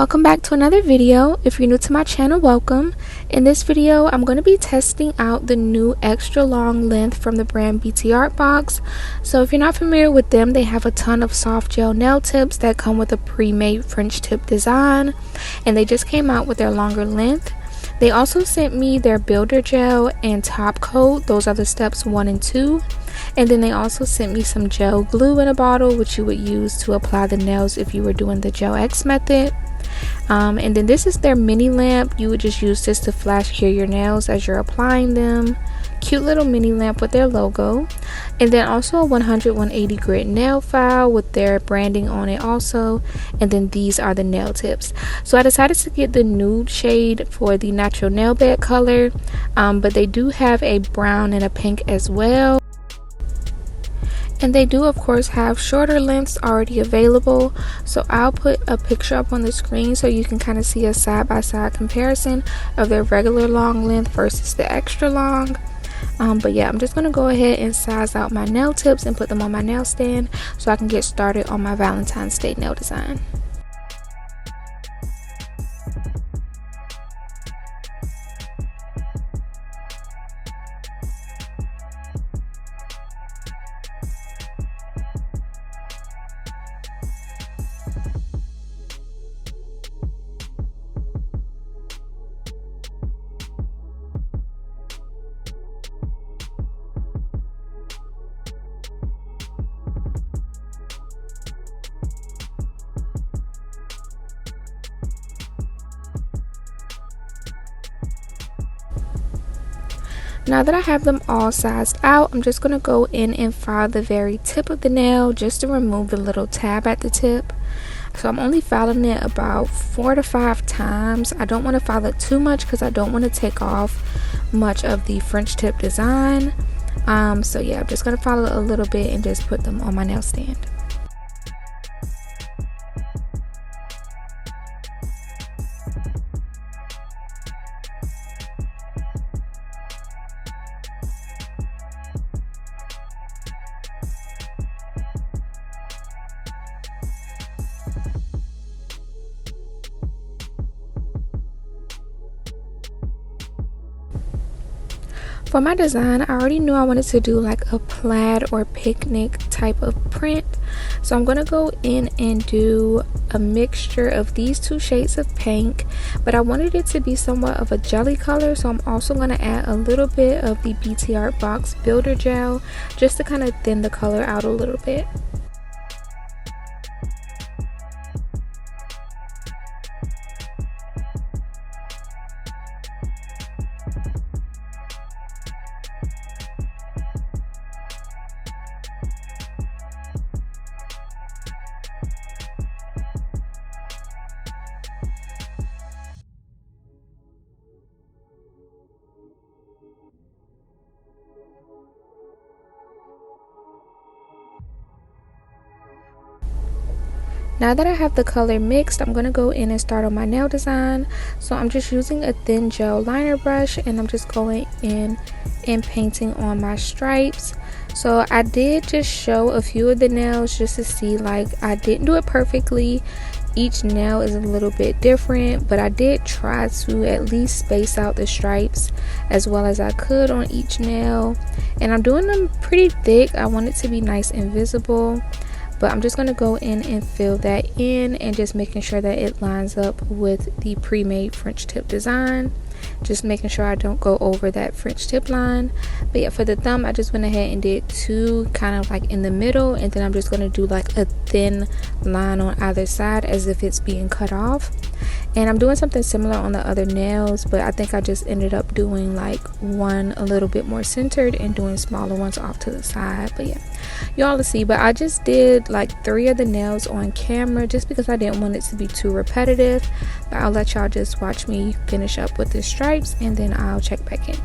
Welcome back to another video. If you're new to my channel, welcome. In this video, I'm going to be testing out the new extra long length from the brand BTArtbox. So if you're not familiar with them, they have a ton of soft gel nail tips that come with a pre-made French tip design, and they just came out with their longer length. They also sent me their builder gel and top coat. Those are the steps 1 and 2. And then they also sent me some gel glue in a bottle, which you would use to apply the nails if you were doing the gel X method. And then this is their mini lamp. You would just use this to flash cure your nails as you're applying them. Cute little mini lamp with their logo. And then also a 100-180 grit nail file with their branding on it also. And then these are the nail tips. So I decided to get the nude shade for the natural nail bed color, but they do have a brown and a pink as well. And they do of course have shorter lengths already available, so I'll put a picture up on the screen so you can kind of see a side-by-side comparison of their regular long length versus the extra long. But yeah, I'm just going to go ahead and size out my nail tips and put them on my nail stand so I can get started on my Valentine's Day nail design. Now that I have them all sized out, I'm just going to go in and file the very tip of the nail just to remove the little tab at the tip. So I'm only filing it about 4 to 5 times. I don't want to file it too much because I don't want to take off much of the French tip design. So yeah, I'm just going to file it a little bit and just put them on my nail stand. For my design, I already knew I wanted to do like a plaid or picnic type of print. So I'm going to go in and do a mixture of these two shades of pink, but I wanted it to be somewhat of a jelly color. So I'm also going to add a little bit of the BTArtbox builder gel just to kind of thin the color out a little bit. Now that I have the color mixed, I'm going to go in and start on my nail design. So I'm just using a thin gel liner brush and I'm just going in and painting on my stripes. So I did just show a few of the nails just to see, like, I didn't do it perfectly. Each nail is a little bit different, but I did try to at least space out the stripes as well as I could on each nail. And I'm doing them pretty thick. I want it to be nice and visible. But I'm just going to go in and fill that in and just making sure that it lines up with the pre-made French tip design. Just making sure I don't go over that French tip line. But yeah, for the thumb, I just went ahead and did 2 kind of like in the middle, and then I'm just going to do like a thin line on either side as if it's being cut off. And I'm doing something similar on the other nails, but I think I just ended up doing like one a little bit more centered and doing smaller ones off to the side. But yeah, y'all will see. But I just did like 3 of the nails on camera just because I didn't want it to be too repetitive. But I'll let y'all just watch me finish up with the stripes and then I'll check back in.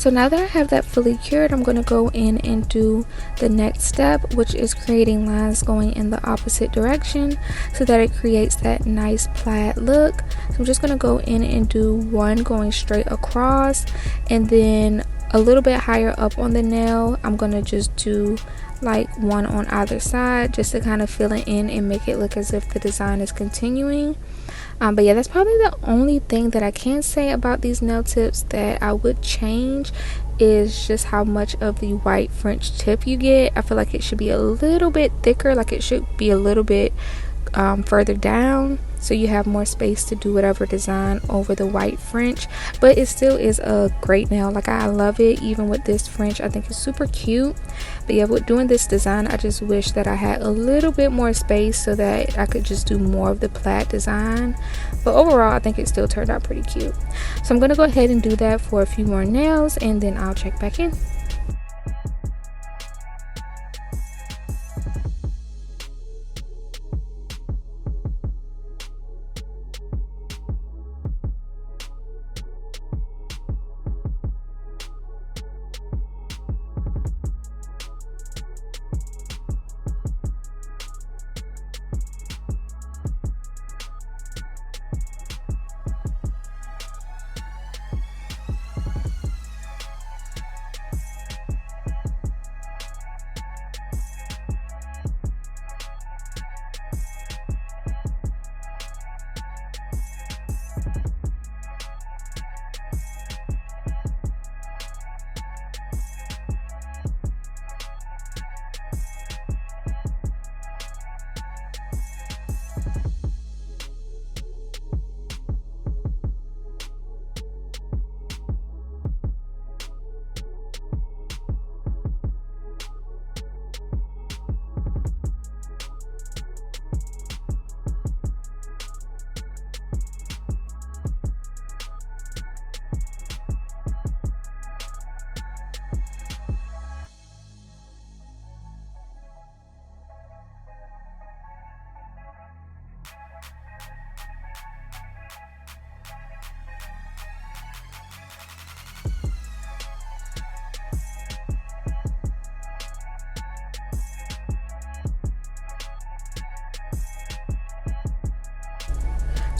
So now that I have that fully cured, I'm going to go in and do the next step, which is creating lines going in the opposite direction so that it creates that nice plaid look. So I'm just going to go in and do one going straight across, and then a little bit higher up on the nail I'm going to just do like one on either side, just to kind of fill it in and make it look as if the design is continuing. But yeah, that's probably the only thing that I can say about these nail tips that I would change, is just how much of the white French tip you get. I feel like it should be a little bit thicker, like it should be a little bit further down, so you have more space to do whatever design over the white French. But it still is a great nail, like I love it. Even with this French, I think it's super cute. But yeah, with doing this design, I just wish that I had a little bit more space so that I could just do more of the plaid design. But overall, I think it still turned out pretty cute. So I'm gonna go ahead and do that for a few more nails, and then I'll check back in.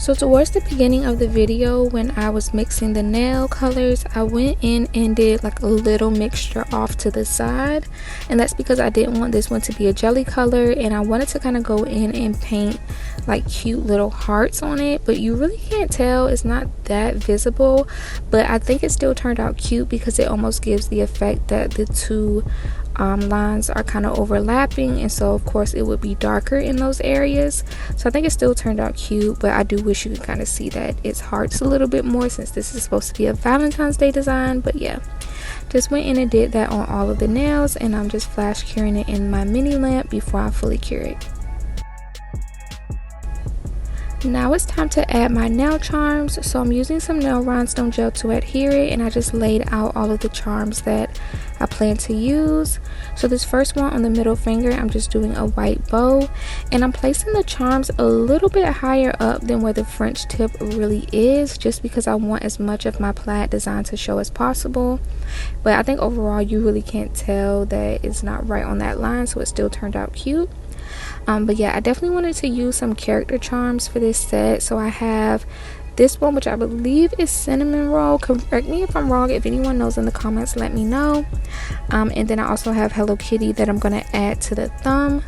So towards the beginning of the video, when I was mixing the nail colors, I went in and did like a little mixture off to the side, and that's because I didn't want this one to be a jelly color, and I wanted to kind of go in and paint like cute little hearts on it. But you really can't tell, it's not that visible, but I think it still turned out cute because it almost gives the effect that the two lines are kind of overlapping, and so of course it would be darker in those areas. So I think it still turned out cute, but I do wish you could kind of see that it's hearts a little bit more, since this is supposed to be a Valentine's Day design. But yeah, just went in and did that on all of the nails, and I'm just flash curing it in my mini lamp before I fully cure it. Now it's time to add my nail charms. So I'm using some nail rhinestone gel to adhere it, and I just laid out all of the charms that I plan to use. So this first one on the middle finger, I'm just doing a white bow, and I'm placing the charms a little bit higher up than where the French tip really is, just because I want as much of my plaid design to show as possible. But I think overall you really can't tell that it's not right on that line, so it still turned out cute. But yeah, I definitely wanted to use some character charms for this set. So I have this one, which I believe is cinnamon roll. Correct me if I'm wrong. If anyone knows in the comments, let me know. And then I also have Hello Kitty that I'm going to add to the thumb.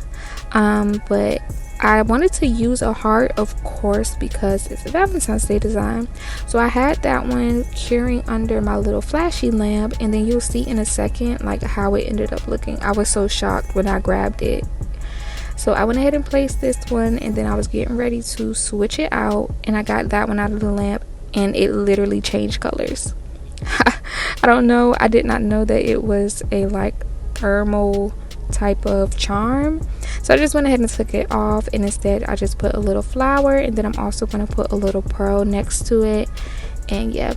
But I wanted to use a heart, of course, because it's a Valentine's Day design. So I had that one curing under my little flashy lamp, and then you'll see in a second like how it ended up looking. I was so shocked when I grabbed it. So I went ahead and placed this one, and then I was getting ready to switch it out, and I got that one out of the lamp, and it literally changed colors. I don't know, I did not know that it was a like thermal type of charm. So I just went ahead and took it off, and instead I just put a little flower, and then I'm also going to put a little pearl next to it. And yeah,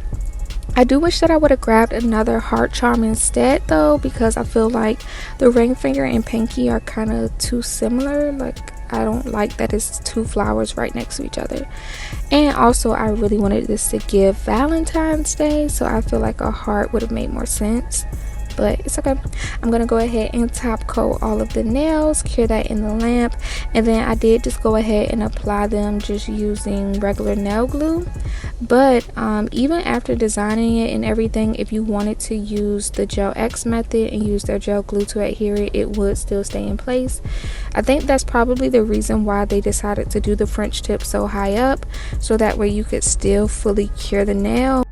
I do wish that I would have grabbed another heart charm instead though, because I feel like the ring finger and pinky are kind of too similar. Like I don't like that it's two flowers right next to each other. And also I really wanted this to give Valentine's Day, so I feel like a heart would have made more sense, but it's okay. I'm gonna go ahead and top coat all of the nails, cure that in the lamp, and then I did just go ahead and apply them just using regular nail glue. But even after designing it and everything, if you wanted to use the Gel X method and use their gel glue to adhere it, it would still stay in place. I think that's probably the reason why they decided to do the French tip so high up, so that way you could still fully cure the nail.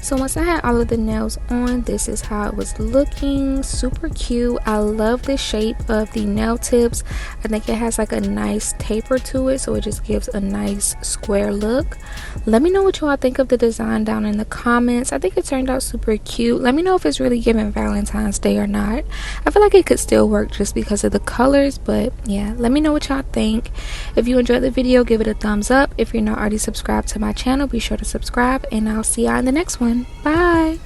So once I had all of the nails on, this is how it was looking. Super cute. I love the shape of the nail tips. I think it has like a nice taper to it, so it just gives a nice square look. Let me know what you all think of the design down in the comments. I think it turned out super cute. Let me know if it's really giving Valentine's Day or not. I feel like it could still work just because of the colors, but yeah, let me know what y'all think. If you enjoyed the video, give it a thumbs up. If you're not already subscribed to my channel, be sure to subscribe, and I'll see y'all in the next one. Bye.